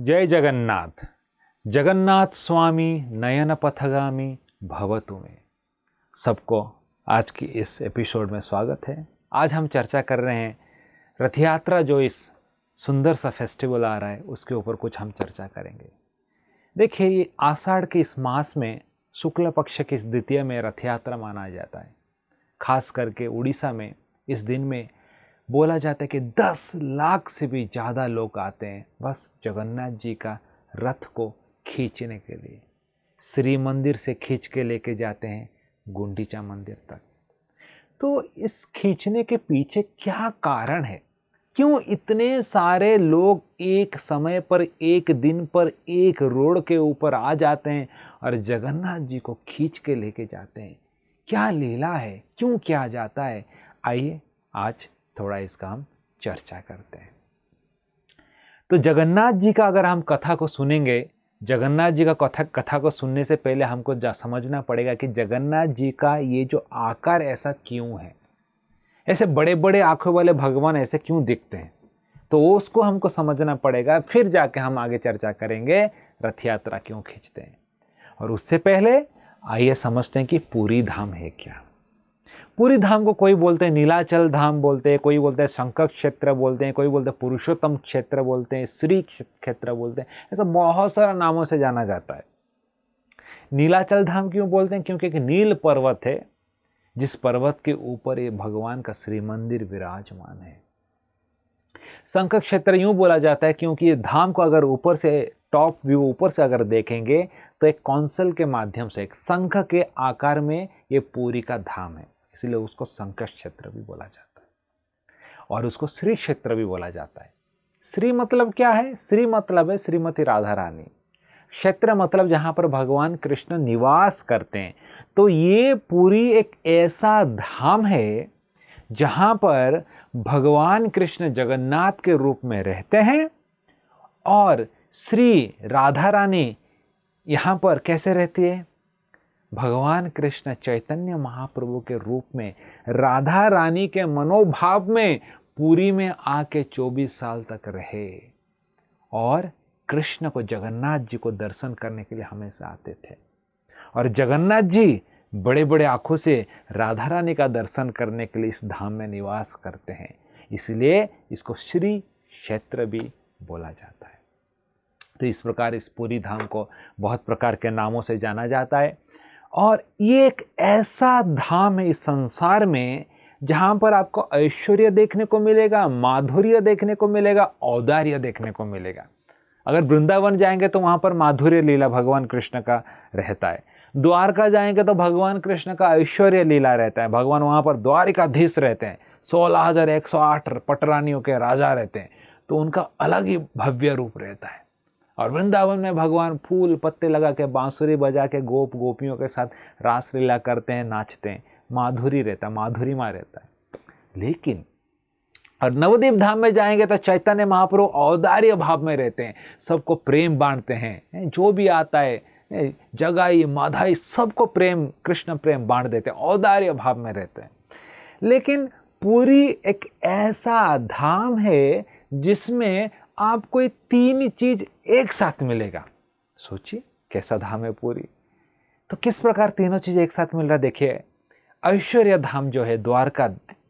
जय जगन्नाथ। जगन्नाथ स्वामी नयन पथगामी भवतु में सबको आज की इस एपिसोड में स्वागत है। आज हम चर्चा कर रहे हैं रथ यात्रा, जो इस सुंदर सा फेस्टिवल आ रहा है उसके ऊपर कुछ हम चर्चा करेंगे। देखिए, ये आषाढ़ के इस मास में शुक्ल पक्ष की इस द्वितीय में रथ यात्रा माना जाता है। खास करके उड़ीसा में इस दिन में बोला जाता है कि 10 लाख से भी ज़्यादा लोग आते हैं बस जगन्नाथ जी का रथ को खींचने के लिए। श्री मंदिर से खींच के लेके जाते हैं गुंडीचा मंदिर तक। तो इस खींचने के पीछे क्या कारण है? क्यों इतने सारे लोग एक समय पर, एक दिन पर, एक रोड के ऊपर आ जाते हैं और जगन्नाथ जी को खींच के लेके जाते हैं? क्या लीला है? क्यों किया जाता है? आइए आज थोड़ा इसका हम चर्चा करते हैं। तो जगन्नाथ जी का अगर हम कथा को सुनेंगे, जगन्नाथ जी का कथा को सुनने से पहले हमको समझना पड़ेगा कि जगन्नाथ जी का ये जो आकार ऐसा क्यों है, ऐसे बड़े बड़े आंखों वाले भगवान ऐसे क्यों दिखते हैं, तो उसको हमको समझना पड़ेगा। फिर जाके हम आगे चर्चा करेंगे रथ यात्रा क्यों खींचते हैं। और उससे पहले आइए समझते हैं कि पुरी धाम है क्या। पुरी धाम को कोई बोलते हैं नीलाचल धाम बोलते हैं, कोई बोलते हैं शंकर क्षेत्र बोलते हैं, कोई बोलते हैं पुरुषोत्तम क्षेत्र बोलते हैं, श्री क्षेत्र बोलते हैं। ऐसा बहुत सारा नामों से जाना जाता है। नीलाचल धाम क्यों बोलते हैं? क्योंकि एक नील पर्वत है जिस पर्वत के ऊपर ये भगवान का श्री मंदिर विराजमान है। शंकर क्षेत्र यूं बोला जाता है क्योंकि ये धाम को अगर ऊपर से, टॉप व्यू ऊपर से अगर देखेंगे तो एक कौंसल के माध्यम से, एक शंख के आकार में ये पुरी का धाम है, इसलिए उसको शंकर क्षेत्र भी बोला जाता है और उसको श्री क्षेत्र भी बोला जाता है। श्री मतलब क्या है? श्री मतलब है श्रीमती राधा रानी। क्षेत्र मतलब जहां पर भगवान कृष्ण निवास करते हैं। तो ये पूरी एक ऐसा धाम है जहां पर भगवान कृष्ण जगन्नाथ के रूप में रहते हैं और श्री राधा रानी यहां पर कैसे रहती है? भगवान कृष्ण चैतन्य महाप्रभु के रूप में राधा रानी के मनोभाव में पुरी में आके 24 साल तक रहे और कृष्ण को, जगन्नाथ जी को दर्शन करने के लिए हमेशा आते थे। और जगन्नाथ जी बड़े बड़े आंखों से राधा रानी का दर्शन करने के लिए इस धाम में निवास करते हैं, इसलिए इसको श्री क्षेत्र भी बोला जाता है। तो इस प्रकार इस पुरी धाम को बहुत प्रकार के नामों से जाना जाता है और ये एक ऐसा धाम है इस संसार में जहां पर आपको ऐश्वर्य देखने को मिलेगा, माधुर्य देखने को मिलेगा, औदार्य देखने को मिलेगा। अगर वृंदावन जाएंगे तो वहां पर माधुर्य लीला भगवान कृष्ण का रहता है। द्वारका जाएंगे तो भगवान कृष्ण का ऐश्वर्य लीला रहता है। भगवान वहां पर द्वारिकाधीश रहते हैं, 16,108 पटरानियों के राजा रहते हैं, तो उनका अलग ही भव्य रूप रहता है। और वृंदावन में भगवान फूल पत्ते लगा के, बांसुरी बजा के गोपियों के साथ रास लीला करते हैं, नाचते हैं, माधुरी रहता है, माधुरीमा रहता है। लेकिन और नवद्वीप धाम में जाएंगे तो चैतन्य महाप्रभु औदार्य भाव में रहते हैं, सबको प्रेम बांटते हैं, जो भी आता है जगाई माधाई सबको प्रेम, कृष्ण प्रेम बांट देते हैं, औदार्य भाव में रहते हैं। लेकिन पूरी एक ऐसा धाम है जिसमें आपको ये तीन चीज एक साथ मिलेगा। सोचिए कैसा धाम है पूरी। तो किस प्रकार तीनों चीज एक साथ मिल रहा है? देखिए, ऐश्वर्य धाम जो है, द्वारका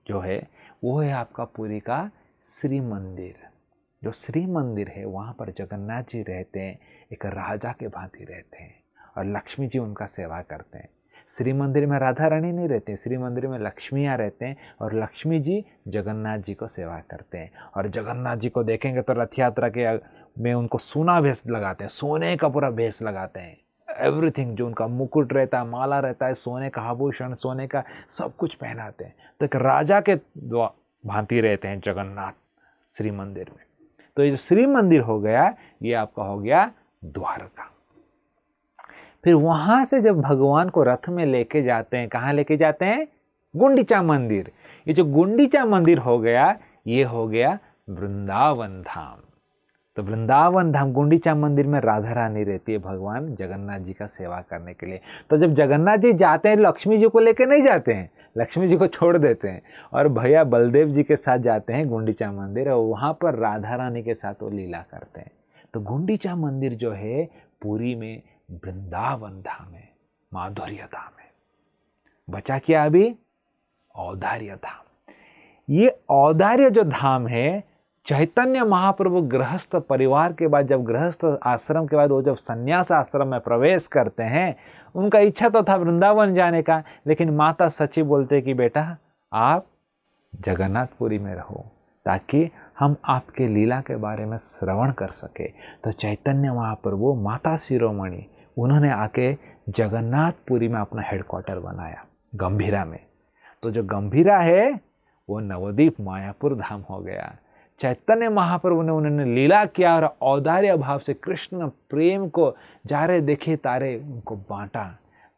जो है, वो है आपका पुरी का श्री मंदिर। जो श्री मंदिर है वहां पर जगन्नाथ जी रहते हैं, एक राजा के भांति रहते हैं और लक्ष्मी जी उनका सेवा करते हैं। श्री मंदिर में राधा रानी नहीं रहते, श्री मंदिर में लक्ष्मियाँ रहते हैं और लक्ष्मी जी जगन्नाथ जी को सेवा करते हैं। और जगन्नाथ जी को देखेंगे तो रथ यात्रा के में उनको सोना भेष लगाते हैं, सोने का पूरा भेष लगाते हैं। एवरीथिंग, जो उनका मुकुट रहता है, माला रहता है, सोने का आभूषण, सोने का सब कुछ पहनाते हैं। तो एक राजा के भांति रहते हैं जगन्नाथ श्री मंदिर में। तो ये जो श्री मंदिर हो गया, ये आपका हो गया द्वारका। फिर वहां से जब भगवान को रथ में लेके जाते हैं, कहाँ लेके जाते हैं? गुंडीचा मंदिर। ये जो गुंडीचा मंदिर हो गया, ये हो गया वृंदावन धाम। तो वृंदावन धाम, गुंडीचा मंदिर में राधा रानी रहती है भगवान जगन्नाथ जी का सेवा करने के लिए। तो जब जगन्नाथ जी जाते हैं, लक्ष्मी जी को लेके नहीं जाते हैं, लक्ष्मी जी को छोड़ देते हैं और भैया बलदेव जी के साथ जाते हैं गुंडीचा मंदिर और वहाँ पर राधा रानी के साथ वो लीला करते हैं। तो गुंडीचा मंदिर जो है पुरी में वृंदावन धाम है, माधुर्य धाम है। बचा क्या अभी? औदार्य धाम। ये औदार्य जो धाम है, चैतन्य महाप्रभु गृहस्थ परिवार के बाद, जब गृहस्थ आश्रम के बाद वो जब संन्यास आश्रम में प्रवेश करते हैं, उनका इच्छा तो था वृंदावन जाने का, लेकिन माता सची बोलते कि बेटा आप जगन्नाथपुरी में रहो ताकि हम आपके लीला के बारे में श्रवण कर सके। तो चैतन्य महाप्रभु, माता शिरोमणि, उन्होंने आके जगन्नाथपुरी में अपना हेडक्वार्टर बनाया, गंभीरा में। तो जो गंभीरा है वो नवद्वीप मायापुर धाम हो गया। चैतन्य महाप्रभु ने उन्होंने लीला किया और औदार्य भाव से कृष्ण प्रेम को जारे देखे तारे उनको बांटा।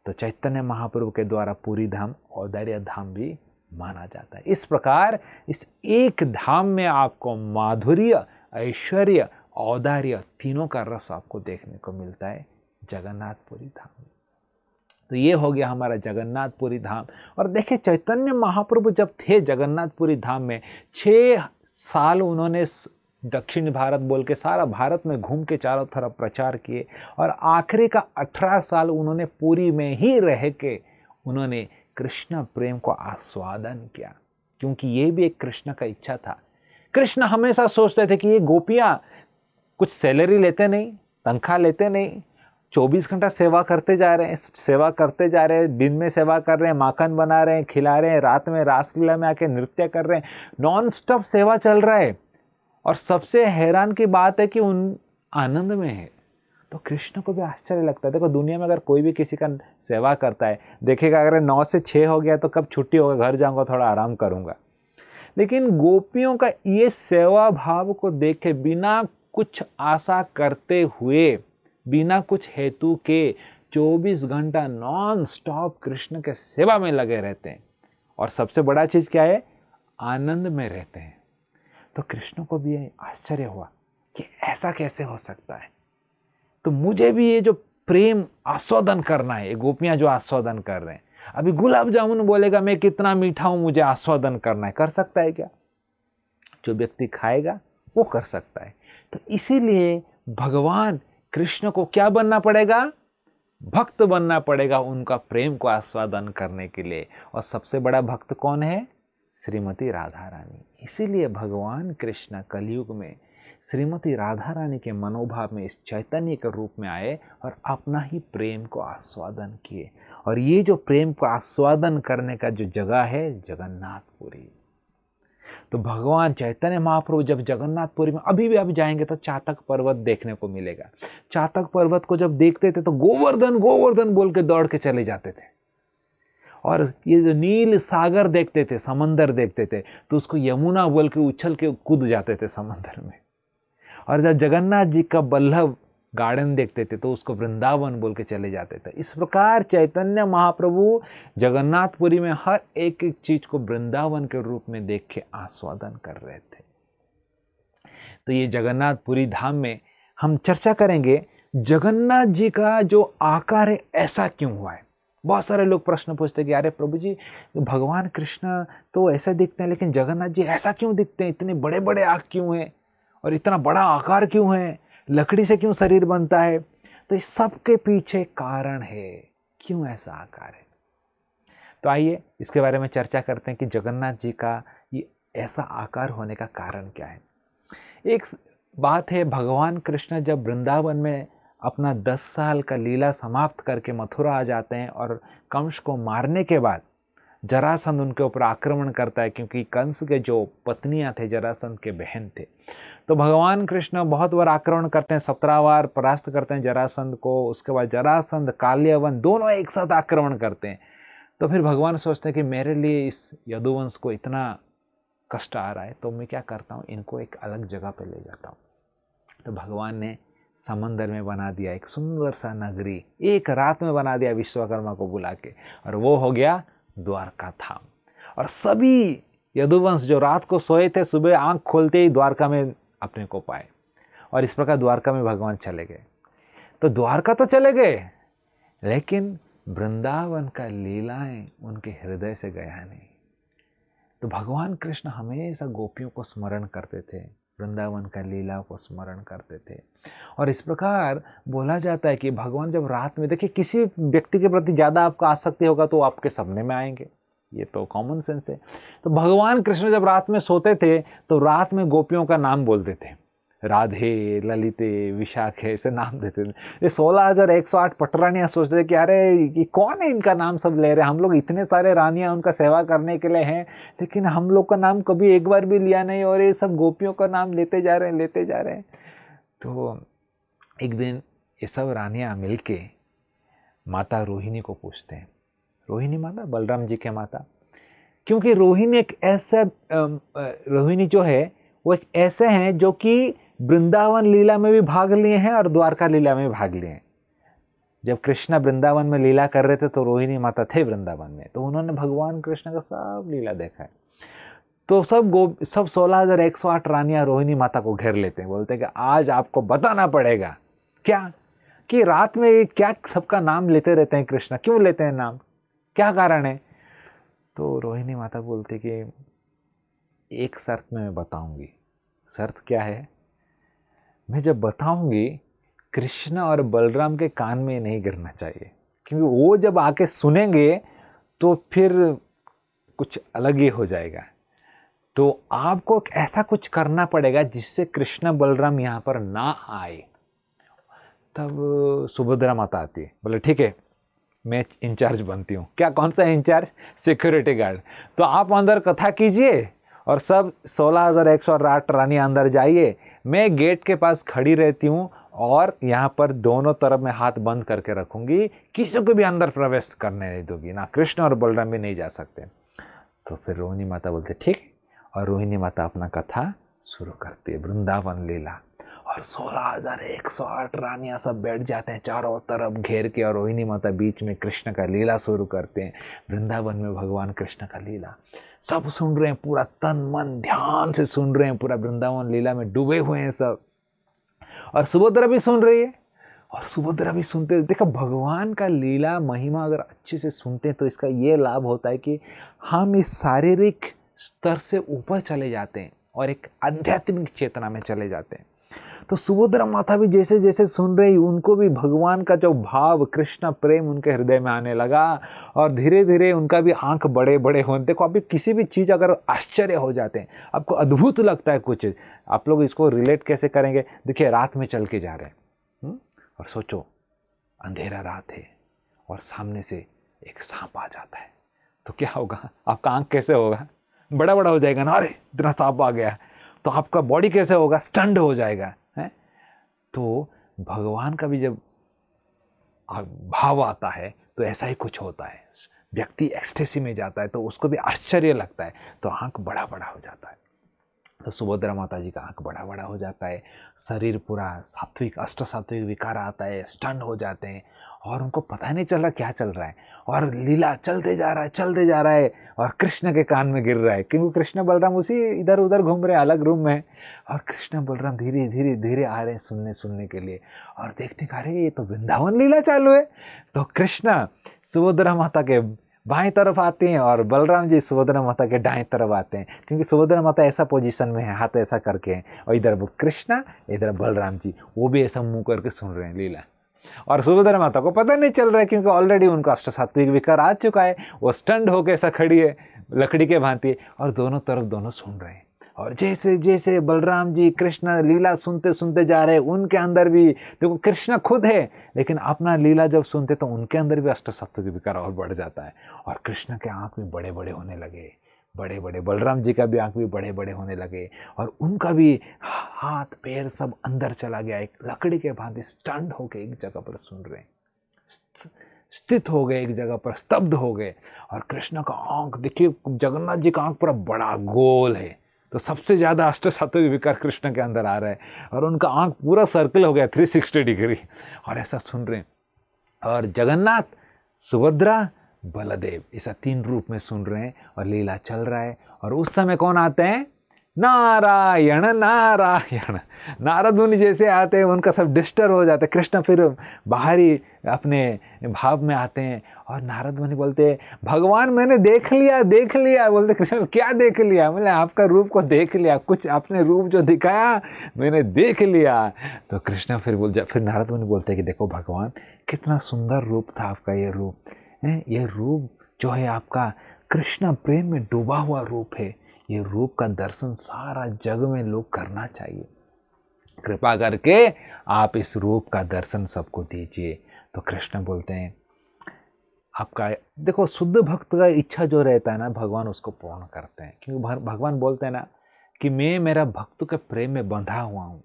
तो चैतन्य महाप्रभु के द्वारा पूरी धाम औदार्य धाम भी माना जाता है। इस प्रकार इस एक धाम में आपको माधुर्य, ऐश्वर्य, औदार्य तीनों का रस आपको देखने को मिलता है जगन्नाथपुरी धाम। तो ये हो गया हमारा जगन्नाथपुरी धाम। और देखिए चैतन्य महाप्रभु जब थे जगन्नाथपुरी धाम में, 6 साल उन्होंने दक्षिण भारत बोल के सारा भारत में घूम के चारों तरफ प्रचार किए, और आखिरी का 18 साल उन्होंने पुरी में ही रह के उन्होंने कृष्ण प्रेम को आस्वादन किया, क्योंकि ये भी एक कृष्ण का इच्छा था। कृष्ण हमेशा सोचते थे कि ये गोपियां कुछ सैलरी लेते नहीं, तनख्वाह लेते नहीं, 24 घंटा सेवा करते जा रहे हैं, दिन में सेवा कर रहे हैं, माखन बना रहे हैं, खिला रहे हैं, रात में रासलीला में आके नृत्य कर रहे हैं, नॉन स्टॉप सेवा चल रहा है। और सबसे हैरान की बात है कि उन आनंद में है। तो कृष्ण को भी आश्चर्य लगता है। देखो दुनिया में अगर कोई भी किसी का सेवा करता है, देखेगा अगर 9 से 6 हो गया तो कब छुट्टी होगा, घर जाऊंगा थोड़ा आराम करूंगा। लेकिन गोपियों का ये सेवा भाव को देखे, बिना कुछ आशा करते हुए, बिना कुछ हेतु के 24 घंटा नॉन स्टॉप कृष्ण के सेवा में लगे रहते हैं। और सबसे बड़ा चीज क्या है? आनंद में रहते हैं। तो कृष्ण को भी आश्चर्य हुआ कि ऐसा कैसे हो सकता है। तो मुझे भी ये जो प्रेम आस्वादन करना है, गोपियां जो आस्वादन कर रहे हैं, अभी गुलाब जामुन बोलेगा मैं कितना मीठा हूं, मुझे आस्वादन करना है, कर सकता है क्या? जो व्यक्ति खाएगा वो कर सकता है। तो इसीलिए भगवान कृष्ण को क्या बनना पड़ेगा? भक्त बनना पड़ेगा उनका प्रेम को आस्वादन करने के लिए। और सबसे बड़ा भक्त कौन है? श्रीमती राधा रानी। इसीलिए भगवान कृष्ण कलयुग में श्रीमती राधा रानी के मनोभाव में इस चैतन्य के रूप में आए और अपना ही प्रेम को आस्वादन किए। और ये जो प्रेम को आस्वादन करने का जो जगह है, जगन्नाथपुरी। तो भगवान चैतन्य महाप्रभु जब जगन्नाथपुरी में अभी भी आप जाएंगे तो चातक पर्वत देखने को मिलेगा। चातक पर्वत को जब देखते थे तो गोवर्धन गोवर्धन बोल के दौड़ के चले जाते थे। और ये जो नील सागर देखते थे, समंदर देखते थे, तो उसको यमुना बोल के उछल के कूद जाते थे समंदर में। और जब जगन्नाथ जी का बल्लभ गार्डन देखते थे तो उसको वृंदावन बोल के चले जाते थे। इस प्रकार चैतन्य महाप्रभु जगन्नाथपुरी में हर एक एक चीज को वृंदावन के रूप में देख के आस्वादन कर रहे थे। तो ये जगन्नाथपुरी धाम में हम चर्चा करेंगे जगन्नाथ जी का जो आकार है ऐसा क्यों हुआ है। बहुत सारे लोग प्रश्न पूछते कि अरे प्रभु जी, भगवान कृष्ण तो ऐसे दिखते हैं, लेकिन जगन्नाथ जी ऐसा क्यों दिखते हैं, इतने बड़े बड़े आँख क्यों हैं और इतना बड़ा आकार क्यों है, लकड़ी से क्यों शरीर बनता है। तो इस सब के पीछे कारण है, क्यों ऐसा आकार है। तो आइए इसके बारे में चर्चा करते हैं कि जगन्नाथ जी का ये ऐसा आकार होने का कारण क्या है। एक बात है, भगवान कृष्ण जब वृंदावन में अपना 10 साल का लीला समाप्त करके मथुरा आ जाते हैं और कंस को मारने के बाद जरासंध उनके ऊपर आक्रमण करता है, क्योंकि कंस के जो पत्नियां थे जरासंध के बहन थे। तो भगवान कृष्ण बहुत बार आक्रमण करते हैं, 17 बार परास्त करते हैं जरासंध को। उसके बाद जरासंध, काल्यवन दोनों एक साथ आक्रमण करते हैं। तो फिर भगवान सोचते हैं कि मेरे लिए इस यदुवंश को इतना कष्ट आ रहा है, तो मैं क्या करता हूँ, इनको एक अलग जगह पे ले जाता हूँ। तो भगवान ने समंदर में बना दिया एक सुंदर सा नगरी, एक रात में बना दिया विश्वकर्मा को बुला के, और वो हो गया द्वारका धाम। और सभी यदुवंश जो रात को सोए थे, सुबह आंख खोलते ही द्वारका में अपने को पाए। और इस प्रकार द्वारका में भगवान चले गए। तो द्वारका तो चले गए, लेकिन वृंदावन का लीलाएं उनके हृदय से गया नहीं। तो भगवान कृष्ण हमेशा गोपियों को स्मरण करते थे, वृंदावन का लीला को स्मरण करते थे। और इस प्रकार बोला जाता है कि भगवान जब रात में, देखिए किसी व्यक्ति के प्रति ज़्यादा आपका आसक्ति होगा तो आपके सपने में आएंगे, ये तो कॉमन सेंस है। तो भगवान कृष्ण जब रात में सोते थे तो रात में गोपियों का नाम बोलते थे, राधे, ललिते, विशाखे, ऐसे नाम देते थे। ये 16,108 पटरानियाँ सोचते थे कि अरे ये कौन है, इनका नाम सब ले रहे हैं, हम लोग इतने सारे रानियाँ उनका सेवा करने के लिए हैं, लेकिन हम लोग का नाम कभी एक बार भी लिया नहीं, और ये सब गोपियों का नाम लेते जा रहे हैं। तो एक दिन ये सब रानियाँ मिलके माता रोहिणी को पूछते हैं, रोहिणी माता बलराम जी के माता, क्योंकि रोहिणी एक ऐसा रोहिणी जो है वो एक ऐसे हैं जो कि वृंदावन लीला में भी भाग लिए हैं और द्वारका लीला में भी भाग लिए हैं। जब कृष्ण वृंदावन में लीला कर रहे थे तो रोहिणी माता थे वृंदावन में, तो उन्होंने भगवान कृष्ण का सब लीला देखा है। तो सब 16,108 रानियां रोहिणी माता को घेर लेते हैं, बोलते हैं कि आज आपको बताना पड़ेगा क्या कि रात में क्या सबका नाम लेते रहते हैं, कृष्ण क्यों लेते हैं नाम, क्या कारण है। तो रोहिणी माता बोलते कि एक शर्त में मैं बताऊंगी। शर्त क्या है, मैं जब बताऊंगी कृष्ण और बलराम के कान में नहीं गिरना चाहिए, क्योंकि वो जब आके सुनेंगे तो फिर कुछ अलग ही हो जाएगा। तो आपको ऐसा कुछ करना पड़ेगा जिससे कृष्ण बलराम यहाँ पर ना आए। तब सुभद्रा माता आती है, बोले ठीक है मैं इंचार्ज बनती हूँ। क्या, कौन सा इंचार्ज? Security guard. तो आप अंदर कथा कीजिए और सब 16,108 रानियाँ अंदर जाइए, मैं गेट के पास खड़ी रहती हूँ और यहाँ पर दोनों तरफ में हाथ बंद करके रखूँगी, किसी को भी अंदर प्रवेश करने नहीं दूंगी, ना कृष्ण और बलराम भी नहीं जा सकते। तो फिर रोहिणी माता बोलते ठीक, और रोहिणी माता अपना कथा शुरू करती है, वृंदावन लीला। और 16,108 रानियाँ सब बैठ जाते हैं चारों तरफ घेर के, और रोहिणी माता बीच में कृष्ण का लीला शुरू करते हैं। वृंदावन में भगवान कृष्ण का लीला सब सुन रहे हैं, पूरा तन मन ध्यान से सुन रहे हैं, पूरा वृंदावन लीला में डूबे हुए हैं सब। और सुभद्रा भी सुन रही है, और सुभद्रा भी सुनते। देखो भगवान का लीला महिमा अगर अच्छे से सुनते हैं तो इसका ये लाभ होता है कि हम इस शारीरिक स्तर से ऊपर चले जाते हैं और एक आध्यात्मिक चेतना में चले जाते हैं। तो सुभद्रा माता भी जैसे जैसे सुन रही, उनको भी भगवान का जो भाव, कृष्ण प्रेम उनके हृदय में आने लगा, और धीरे धीरे उनका भी आंख बड़े बड़े होने। देखो अभी किसी भी चीज़ अगर आश्चर्य हो जाते हैं, आपको अद्भुत लगता है कुछ, आप लोग इसको रिलेट कैसे करेंगे? देखिए रात में चल के जा रहे हैं और सोचो अंधेरा रात है और सामने से एक सांप आ जाता है, तो क्या होगा? आपका आंख कैसे होगा? बड़ा बड़ा हो जाएगा ना, अरे इतना सांप आ गया। तो आपका बॉडी कैसे होगा? स्टंड हो जाएगा है। तो भगवान का भी जब भाव आता है तो ऐसा ही कुछ होता है, व्यक्ति एक्सटेसी में जाता है तो उसको भी आश्चर्य लगता है, तो आंख बड़ा बड़ा हो जाता है। तो सुभद्रा माता जी का आंख बड़ा बड़ा हो जाता है, शरीर पूरा सात्विक अष्ट सात्विक विकार आता है, स्टन हो जाते हैं, और उनको पता नहीं चल रहा क्या चल रहा है, और लीला चलते जा रहा है और कृष्ण के कान में गिर रहा है, क्योंकि कृष्ण बलराम उसी इधर उधर घूम रहे हैं अलग रूम में, और कृष्ण बलराम धीरे धीरे धीरे आ रहे हैं सुनने के लिए, और देखते अरे ये तो वृंदावन लीला चालू है। तो कृष्ण सुभद्रा माता के बाएं तरफ आते हैं और बलराम जी सुभद्रा माता के दाएं तरफ आते हैं, क्योंकि सुभद्रा माता ऐसा पोजीशन में है, हाथ ऐसा करके हैं, और इधर कृष्णा इधर बलराम जी, वो भी ऐसा मुंह करके सुन रहे हैं लीला। और सुभद्रा माता को पता नहीं चल रहा है, क्योंकि ऑलरेडी उनका अष्ट सात्विक विकार आ चुका है, वो स्टंड होकर ऐसा खड़ी है लकड़ी के भांति, और दोनों तरफ दोनों सुन रहे हैं। और जैसे जैसे बलराम जी कृष्ण लीला सुनते सुनते जा रहे हैं, उनके अंदर भी देखो कृष्ण खुद है, लेकिन अपना लीला जब सुनते तो उनके अंदर भी अष्ट सात्विक विकार और बढ़ जाता है, और कृष्ण के आंख भी बड़े बड़े होने लगे, बड़े बड़े, बलराम जी का भी आंख भी बड़े बड़े होने लगे, और उनका भी हाथ पैर सब अंदर चला गया, एक लकड़ी के भांति स्टंड होके एक जगह पर सुन रहे, स्थित हो गए एक जगह पर, स्तब्ध हो गए। और कृष्ण का आंख देखिए, जगन्नाथ जी का आंख पूरा बड़ा गोल है, तो सबसे ज़्यादा अष्ट सात्विक विकार कृष्ण के अंदर आ रहा है, और उनका आंख पूरा सर्कल हो गया 360 डिग्री, और ऐसा सुन रहे हैं। और जगन्नाथ, सुभद्रा, बलदेव, ऐसा 3 रूप में सुन रहे हैं और लीला चल रहा है। और उस समय कौन आते हैं? नारायण नारायण। नारद मुनि जैसे आते हैं उनका सब डिस्टर्ब हो जाता है। कृष्ण फिर बाहरी अपने भाव में आते हैं और नारद मुनि बोलते हैं भगवान मैंने देख लिया देख लिया। बोलते कृष्ण क्या देख लिया? बोले आपका रूप को देख लिया, कुछ अपने रूप जो दिखाया मैंने देख लिया। तो कृष्ण फिर नारद मुनि बोलते हैं कि देखो भगवान कितना सुंदर रूप था आपका, ये रूप है, ये रूप जो है आपका कृष्ण प्रेम में डूबा हुआ रूप है। ये रूप का दर्शन सारा जग में लोग करना चाहिए। कृपा करके आप इस रूप का दर्शन सबको दीजिए। तो कृष्ण बोलते हैं आपका देखो शुद्ध भक्त का इच्छा जो रहता है ना भगवान उसको पूर्ण करते हैं, क्योंकि भगवान बोलते हैं ना कि मैं मेरा भक्त के प्रेम में बंधा हुआ हूँ।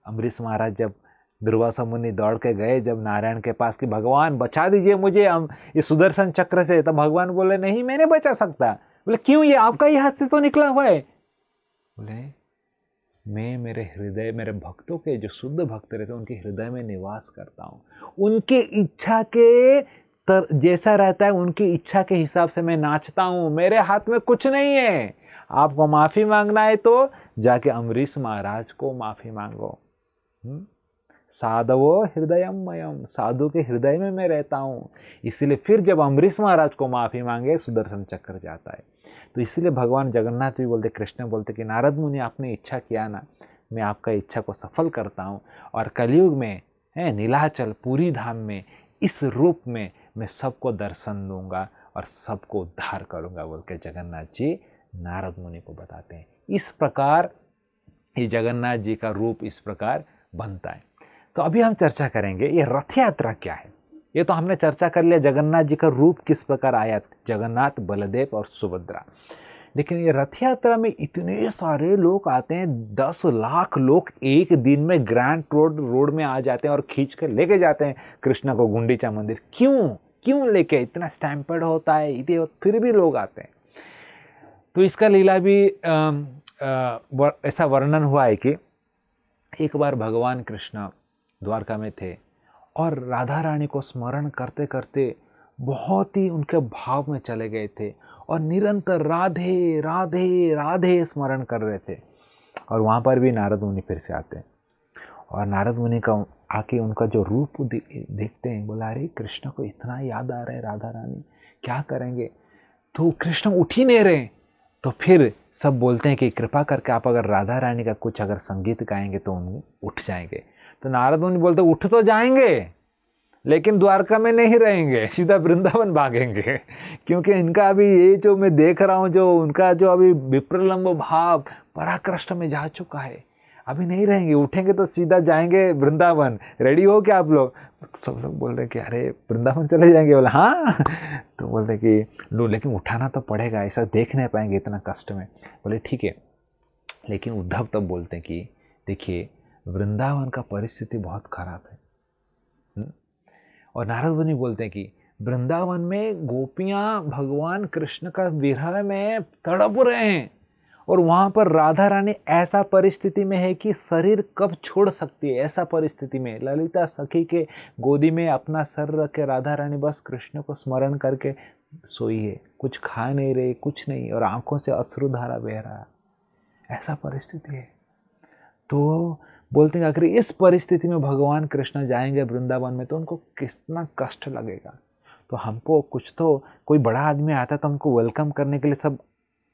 अम्बरीश महाराज जब दुर्वासा मुनि दौड़ के गए जब नारायण के पास कि भगवान बचा दीजिए मुझे इस सुदर्शन चक्र से, तो भगवान बोले नहीं मैं नहीं बचा सकता। बोले क्यों? ये आपका ही हाथ से तो निकला हुआ है। बोले मैं मेरे हृदय, मेरे भक्तों के जो शुद्ध भक्त रहते हैं उनके हृदय में निवास करता हूँ। उनके इच्छा के जैसा रहता है उनकी इच्छा के हिसाब से मैं नाचता हूँ। मेरे हाथ में कुछ नहीं है। आपको माफी मांगना है तो जाके अम्बरीश महाराज को माफी मांगो। साधवो हृदयमयम, साधु के हृदय में मैं रहता हूँ। इसलिए फिर जब अम्बरीश महाराज को माफी मांगे सुदर्शन चक्र जाता है। तो इसलिए भगवान जगन्नाथ भी बोलते, कृष्ण बोलते कि नारद मुनि आपने इच्छा किया ना, मैं आपका इच्छा को सफल करता हूँ और कलयुग में नीलाचल पूरी धाम में इस रूप में मैं सबको दर्शन दूंगा और सबको उद्धार करूंगा बोल के जगन्नाथ जी नारद मुनि को बताते हैं। इस प्रकार ये जगन्नाथ जी का रूप इस प्रकार बनता है। तो अभी हम चर्चा करेंगे ये रथ यात्रा क्या है। ये तो हमने चर्चा कर लिया जगन्नाथ जी का रूप किस प्रकार आया, जगन्नाथ बलदेव और सुभद्रा। लेकिन ये रथ यात्रा में इतने सारे लोग आते हैं, 10 लाख लोग एक दिन में ग्रैंड रोड में आ जाते हैं और खींच कर लेके जाते हैं कृष्ण को गुंडीचा मंदिर। क्यों लेके? इतना स्टैम्पर्ड होता है इतने, फिर भी लोग आते हैं। तो इसका लीला भी ऐसा वर्णन हुआ है कि एक बार भगवान कृष्ण द्वारका में थे और राधा रानी को स्मरण करते करते बहुत ही उनके भाव में चले गए थे और निरंतर राधे राधे राधे स्मरण कर रहे थे। और वहाँ पर भी नारद मुनि फिर से आते हैं और नारद मुनि का आके उनका जो रूप देखते हैं, बोला अरे कृष्ण को इतना याद आ रहा है राधा रानी, क्या करेंगे? तो कृष्ण उठ ही नहीं रहे। तो फिर सब बोलते हैं कि कृपा करके आप अगर राधा रानी का कुछ अगर संगीत गाएंगे तो उन उठ जाएंगे। तो नारद मुनि बोलते उठ तो जाएंगे लेकिन द्वारका में नहीं रहेंगे, सीधा वृंदावन भागेंगे। क्योंकि इनका अभी ये जो मैं देख रहा हूँ, जो उनका जो अभी विप्रलंब भाव पराकृष्ट में जा चुका है, अभी नहीं रहेंगे, उठेंगे तो सीधा जाएंगे वृंदावन। रेडी हो क्या आप लोग? तो सब लोग बोल रहे कि अरे वृंदावन चले जाएंगे। बोला हाँ। तो बोल रहे कि लो लेकिन उठाना तो पड़ेगा, ऐसा देख नहीं पाएंगे इतना कष्ट में। बोले ठीक है। लेकिन उद्धव तब बोलते हैं कि देखिए वृंदावन का परिस्थिति बहुत खराब है। और नारद मुनि बोलते हैं कि वृंदावन में गोपियां भगवान कृष्ण का विरह में तड़प रहे हैं और वहाँ पर राधा रानी ऐसा परिस्थिति में है कि शरीर कब छोड़ सकती है। ऐसा परिस्थिति में ललिता सखी के गोदी में अपना सर रख के राधा रानी बस कृष्ण को स्मरण करके सोई है, कुछ खा नहीं रही, कुछ नहीं, और आंखों से अश्रुधारा बह रहा, ऐसा परिस्थिति है। तो बोलते हैं अगर इस परिस्थिति में भगवान कृष्ण जाएंगे वृंदावन में तो उनको कितना कष्ट लगेगा। तो हमको कुछ तो, कोई बड़ा आदमी आता है तो हमको वेलकम करने के लिए सब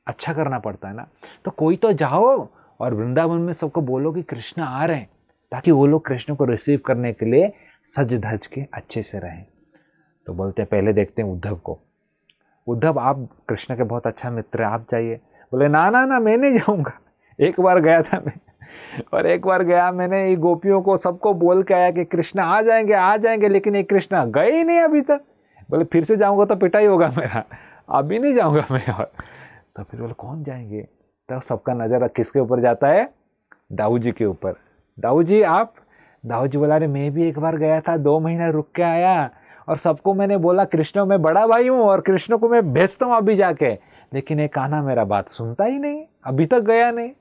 अच्छा करना पड़ता है ना। तो कोई तो जाओ और वृंदावन में सबको बोलो कि कृष्ण आ रहे हैं, ताकि वो लोग कृष्ण को रिसीव करने के लिए सज धज के अच्छे से रहें। तो बोलते हैं पहले देखते हैं उद्धव को। उद्धव आप कृष्ण के बहुत अच्छा मित्र हैं, आप जाइए। बोले ना ना ना मैं नहीं जाऊँगा। एक बार गया था मैं, और एक बार गया मैंने, ये गोपियों को सबको बोल के आया कि कृष्ण आ जाएंगे, लेकिन ये कृष्ण गए ही नहीं अभी तक। बोले फिर से जाऊँगा तो पिटाई होगा मेरा, अभी नहीं जाऊँगा मैं। और तो फिर बोले कौन जाएंगे? तब सबका नज़र किसके ऊपर जाता है? दाऊ जी के ऊपर। दाऊ जी आप? दाऊ जी बोला अरे मैं भी एक बार गया था, 2 महीना रुक के आया और सबको मैंने बोला कृष्ण मैं बड़ा भाई हूँ और कृष्ण को मैं भेजता हूँ अभी जाके, लेकिन ये कान्हा मेरा बात सुनता ही नहीं, अभी तक गया नहीं।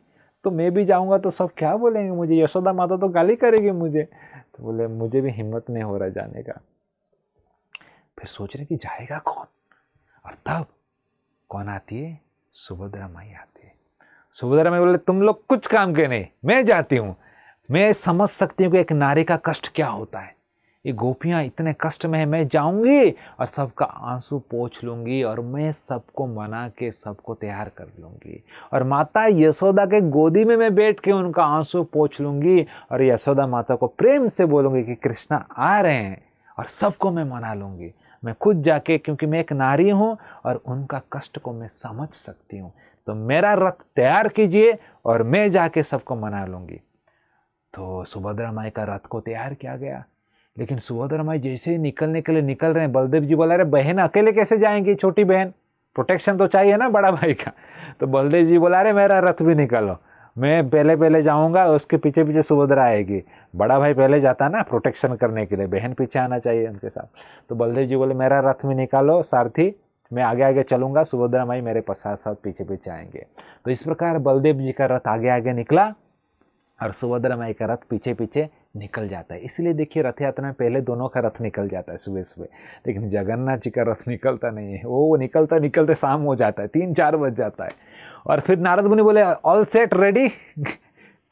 तो मैं भी जाऊँगा तो सब क्या बोलेंगे मुझे, यशोदा माता तो गाली करेगी मुझे। तो बोले मुझे भी हिम्मत नहीं हो रहा जाने का। फिर सोच रहे कि जाएगा कौन, और तब कौन आती है? सुभद्रा माई आती है। सुभद्रा माई बोले तुम लोग कुछ काम के नहीं, मैं जाती हूँ। मैं समझ सकती हूँ कि एक नारी का कष्ट क्या होता है। ये गोपियाँ इतने कष्ट में है, मैं जाऊंगी और सबका आंसू पोंछ लूंगी और मैं सबको मना के सबको तैयार कर लूंगी और माता यशोदा के गोदी में मैं बैठ के उनका आंसू पोंछ लूंगी और यशोदा माता को प्रेम से बोलूंगी कि कृष्णा आ रहे हैं और सबको मैं मना लूंगी। मैं खुद जाके, क्योंकि मैं एक नारी हूँ और उनका कष्ट को मैं समझ सकती हूँ, तो मेरा रथ तैयार कीजिए और मैं जाके सबको मना लूंगी। तो सुभद्रा माई का रथ को तैयार किया गया, लेकिन सुभद्रा माई जैसे ही निकलने के लिए निकल रहे हैं, बलदेव जी बोला, अरे बहन अकेले कैसे जाएंगी, छोटी बहन, प्रोटेक्शन तो चाहिए ना बड़ा भाई का। तो बलदेव जी बोला, अरे मेरा रथ भी निकालो, मैं पहले पहले जाऊंगा, उसके पीछे पीछे सुभद्रा आएगी। बड़ा भाई पहले जाता है ना प्रोटेक्शन करने के लिए, बहन पीछे आना चाहिए उनके साथ। तो बलदेव जी बोले, मेरा रथ भी निकालो सारथी, मैं आगे आगे चलूंगा, सुभद्रा माई मेरे साथ साथ पीछे पीछे आएंगे। तो इस प्रकार बलदेव जी का रथ आगे आगे निकला और सुभद्रा माई का रथ पीछे पीछे निकल जाता है। इसलिए देखिए रथ यात्रा में पहले दोनों का रथ निकल जाता है सुबह सुबह, लेकिन जगन्नाथ जी का रथ निकलता नहीं है। वो निकलता निकलते शाम हो जाता है, 3-4 बज जाता है। और फिर नारद मुनि बोले, ऑल सेट, रेडी,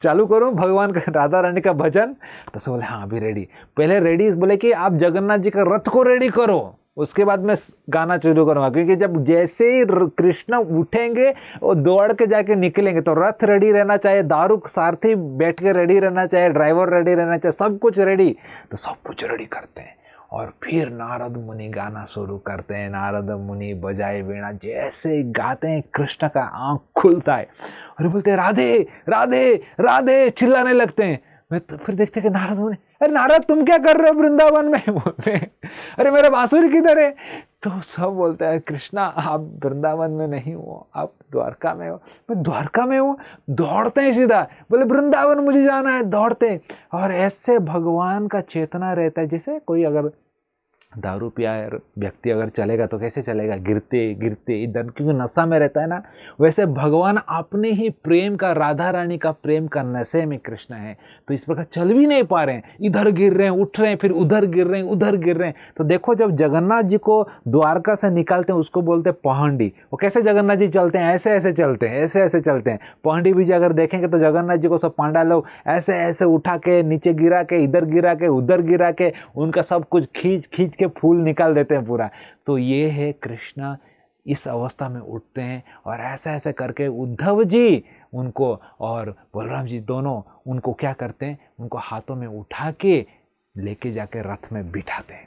चालू करूं भगवान का, राधा रानी का भजन। तो सब बोले हाँ अभी रेडी। पहले रेडी बोले कि आप जगन्नाथ जी का रथ को रेडी करो, उसके बाद मैं गाना शुरू करूंगा, क्योंकि जब जैसे ही कृष्ण उठेंगे और दौड़ के जाके निकलेंगे तो रथ रेडी रहना चाहिए, दारू सारथी बैठ के रेडी रहना चाहिए, ड्राइवर रेडी रहना चाहिए, सब कुछ रेडी। तो सब कुछ रेडी करते हैं और फिर नारद मुनि गाना शुरू करते हैं। नारद मुनि बजाए वीणा, जैसे गाते हैं कृष्ण का आंख खुलता है और बोलते हैं राधे राधे राधे, चिल्लाने लगते हैं। मैं तो फिर देखते कि नारद मुनि, अरे नारद तुम क्या कर रहे हो वृंदावन में, बोलते हैं अरे मेरा बांसुरी किधर है। तो सब बोलते हैं कृष्णा आप वृंदावन में नहीं हो, आप द्वारका में हो। मैं द्वारका में हूँ, दौड़ते हैं सीधा, बोले वृंदावन मुझे जाना है, दौड़ते हैं। और ऐसे भगवान का चेतना रहता है, जैसे कोई अगर दारू पिया व्यक्ति अगर चलेगा तो कैसे चलेगा, गिरते गिरते इधर, क्योंकि नशा में रहता है ना। वैसे भगवान अपने ही प्रेम का, राधा रानी का प्रेम का नशे में कृष्ण है, तो इस प्रकार चल भी नहीं पा रहे हैं, इधर गिर रहे हैं, उठ रहे हैं, फिर उधर गिर रहे हैं, उधर गिर रहे हैं। तो देखो जब जगन्नाथ जी को द्वारका से निकालते हैं उसको बोलते हैं पहंडी। वो कैसे जगन्नाथ जी चलते हैं, ऐसे ऐसे चलते हैं, ऐसे ऐसे चलते हैं। पहंडी भी अगर देखेंगे तो जगन्नाथ जी को सब पांडा लोग ऐसे ऐसे उठा के नीचे गिरा के, इधर गिरा के, उधर गिरा के, उनका सब कुछ खींच खींच के फूल निकाल देते हैं पूरा। तो ये है कृष्ण इस अवस्था में उठते हैं और ऐसा ऐसे करके उद्धव जी उनको और बलराम जी दोनों उनको क्या करते हैं, उनको हाथों में उठा के लेके जाके रथ में बिठाते हैं।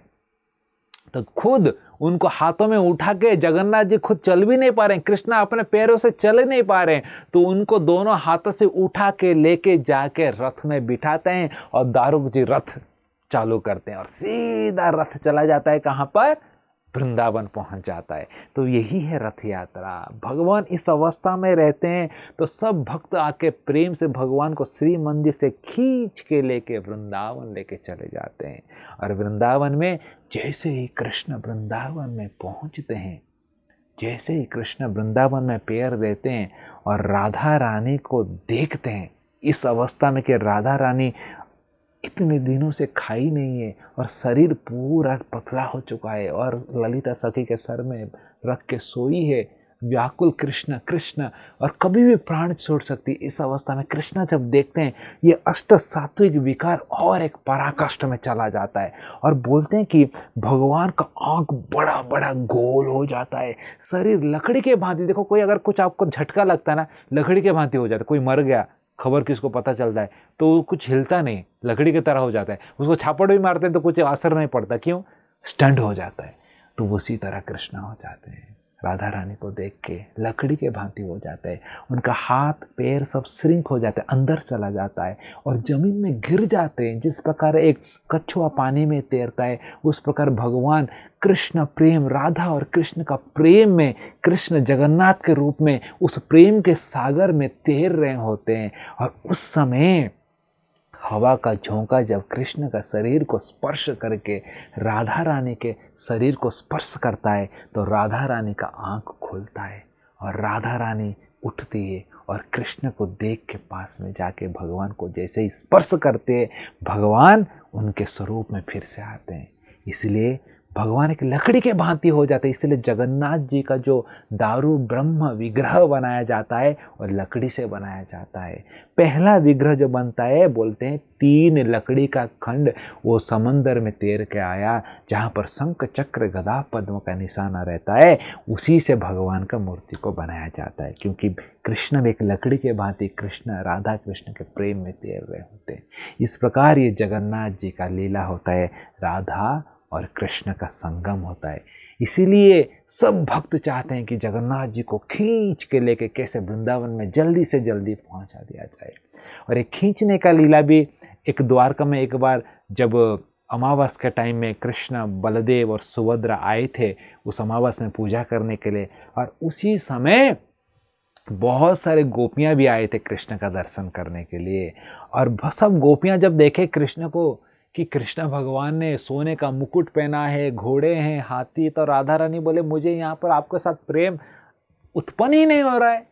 तो खुद उनको हाथों में उठा के, जगन्नाथ जी खुद चल भी नहीं पा रहे हैं, कृष्ण अपने पैरों से चल नहीं पा रहे हैं, तो उनको दोनों हाथों से उठा के लेके जाके रथ में बिठाते हैं और दारुक जी रथ चालू करते हैं और सीधा रथ चला जाता है कहाँ पर, वृंदावन पहुंच जाता है। तो यही है रथ यात्रा। भगवान इस अवस्था में रहते हैं तो सब भक्त आके प्रेम से भगवान को श्री मंदिर से खींच के लेके वृंदावन लेके चले जाते हैं। और वृंदावन में जैसे ही कृष्ण वृंदावन में पहुंचते हैं, जैसे ही कृष्ण वृंदावन में पैर देते हैं और राधा रानी को देखते हैं, इस अवस्था में कि राधा रानी इतने दिनों से खाई नहीं है और शरीर पूरा पतला हो चुका है और ललिता सखी के सर में रख के सोई है, व्याकुल कृष्ण कृष्ण, और कभी भी प्राण छोड़ सकती। इस अवस्था में कृष्ण जब देखते हैं, ये अष्ट सात्विक विकार और एक पराकाष्ठ में चला जाता है और बोलते हैं कि भगवान का आंख बड़ा बड़ा गोल हो जाता है, शरीर लकड़ी के भांति। देखो कोई अगर कुछ आपको झटका लगता है ना, लकड़ी के भांति हो जाता है। कोई मर गया, खबर किसको पता चलता है तो कुछ हिलता नहीं, लकड़ी की तरह हो जाता है। उसको छापड़ भी मारते हैं तो कुछ असर नहीं पड़ता, क्यों, स्टंट हो जाता है। तो उसी तरह कृष्ण हो जाते हैं, राधा रानी को देख के लकड़ी के भांति हो जाते हैं। उनका हाथ पैर सब श्रिंक हो जाता है, अंदर चला जाता है और जमीन में गिर जाते हैं। जिस प्रकार एक कछुआ पानी में तैरता है, उस प्रकार भगवान कृष्ण प्रेम, राधा और कृष्ण का प्रेम में, कृष्ण जगन्नाथ के रूप में उस प्रेम के सागर में तैर रहे होते हैं। और उस समय हवा का झोंका जब कृष्ण का शरीर को स्पर्श करके राधा रानी के शरीर को स्पर्श करता है तो राधा रानी का आंख खुलता है और राधा रानी उठती है और कृष्ण को देख के पास में जाके भगवान को जैसे ही स्पर्श करते हैं, भगवान उनके स्वरूप में फिर से आते हैं। इसलिए भगवान एक लकड़ी के भांति हो जाते हैं। इसलिए जगन्नाथ जी का जो दारू ब्रह्म विग्रह बनाया जाता है और लकड़ी से बनाया जाता है। पहला विग्रह जो बनता है, बोलते हैं 3 लकड़ी का खंड वो समंदर में तैर के आया, जहाँ पर शंख चक्र गदा पद्म का निशाना रहता है, उसी से भगवान का मूर्ति को बनाया जाता है। क्योंकि कृष्ण एक लकड़ी के भांति कृष्ण राधा कृष्ण के प्रेम में तैर रहे होते हैं। इस प्रकार ये जगन्नाथ जी का लीला होता है, राधा और कृष्ण का संगम होता है। इसीलिए सब भक्त चाहते हैं कि जगन्नाथ जी को खींच के लेके कैसे वृंदावन में जल्दी से जल्दी पहुंचा दिया जाए। और एक खींचने का लीला भी एक द्वारका में एक बार जब अमावस के टाइम में कृष्ण बलदेव और सुभद्रा आए थे उस अमावस में पूजा करने के लिए, और उसी समय बहुत सारे गोपियां भी आए थे कृष्ण का दर्शन करने के लिए। और सब गोपियां जब देखे कृष्ण को कि कृष्ण भगवान ने सोने का मुकुट पहना है, घोड़े हैं, हाथी, तो राधा रानी बोले मुझे यहाँ पर आपके साथ प्रेम उत्पन्न ही नहीं हो रहा है,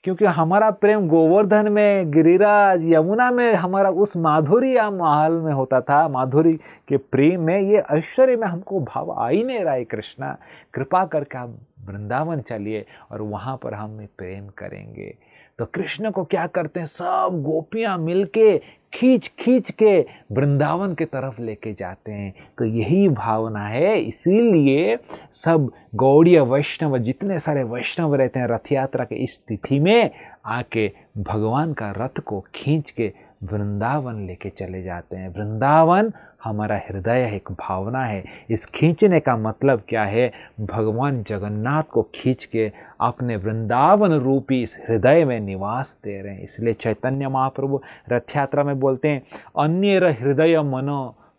क्योंकि हमारा प्रेम गोवर्धन में, गिरिराज, यमुना में, हमारा उस माधुरी या महल में होता था। माधुरी के प्रेम में, ये ऐश्वर्य में हमको भाव आ ही नहीं रहा है। कृष्णा कृपा करके आप वृंदावन चलिए और वहाँ पर हम प्रेम करेंगे। तो कृष्ण को क्या करते हैं, सब गोपियाँ मिलके खींच खींच के वृंदावन के तरफ लेके जाते हैं। तो यही भावना है। इसीलिए सब गौड़ीय वैष्णव, जितने सारे वैष्णव रहते हैं, रथ यात्रा के इस तिथि में आके भगवान का रथ को खींच के वृंदावन लेके चले जाते हैं। वृंदावन हमारा हृदय एक भावना है। इस खींचने का मतलब क्या है, भगवान जगन्नाथ को खींच के अपने वृंदावन रूपी इस हृदय में निवास दे रहे हैं। इसलिए चैतन्य महाप्रभु रथ यात्रा में बोलते हैं, अन्येर हृदय मन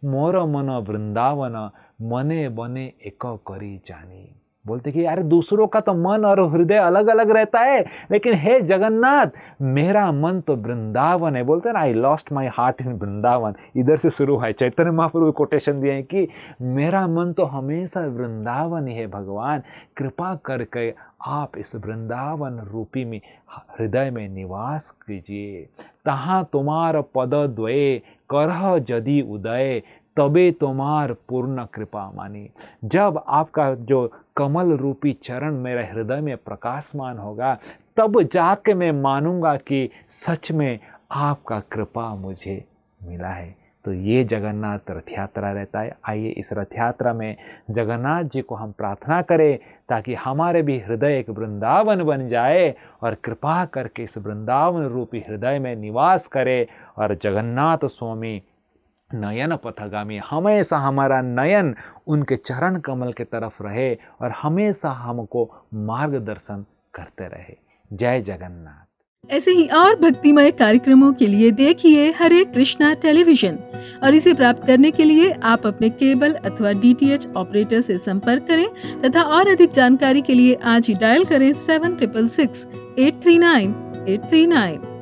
मोर मन वृंदावन मने बने एक करी जानी। बोलते कि यार दूसरों का तो मन और हृदय अलग अलग रहता है, लेकिन हे जगन्नाथ मेरा मन तो वृंदावन है। बोलते हैं ना, I lost my heart in Vrindavan. इधर से शुरू है। चैतन्य महाप्रभु कोटेशन दिए हैं कि मेरा मन तो हमेशा वृंदावन ही है। भगवान कृपा करके आप इस वृंदावन रूपी में हृदय में निवास कीजिए। तहाँ तुम्हार पद द्वये करह जदि उदय तबे तुम्हार पूर्ण कृपा मानी। जब आपका जो कमल रूपी चरण मेरे हृदय में प्रकाशमान होगा, तब जाके मैं मानूंगा कि सच में आपका कृपा मुझे मिला है। तो ये जगन्नाथ रथ यात्रा रहता है। आइए इस रथ यात्रा में जगन्नाथ जी को हम प्रार्थना करें ताकि हमारे भी हृदय एक वृंदावन बन जाए और कृपा करके इस वृंदावन रूपी हृदय में निवास करे। और जगन्नाथ स्वामी नयन पथगामी, हमेशा हमारा नयन उनके चरण कमल के तरफ रहे और हमेशा हमको मार्गदर्शन करते रहे। जय जगन्नाथ। ऐसे ही और भक्तिमय कार्यक्रमों के लिए देखिए हरे कृष्णा टेलीविजन, और इसे प्राप्त करने के लिए आप अपने केबल अथवा DTH ऑपरेटर से संपर्क करें तथा और अधिक जानकारी के लिए आज ही डायल करें 7666 839 839।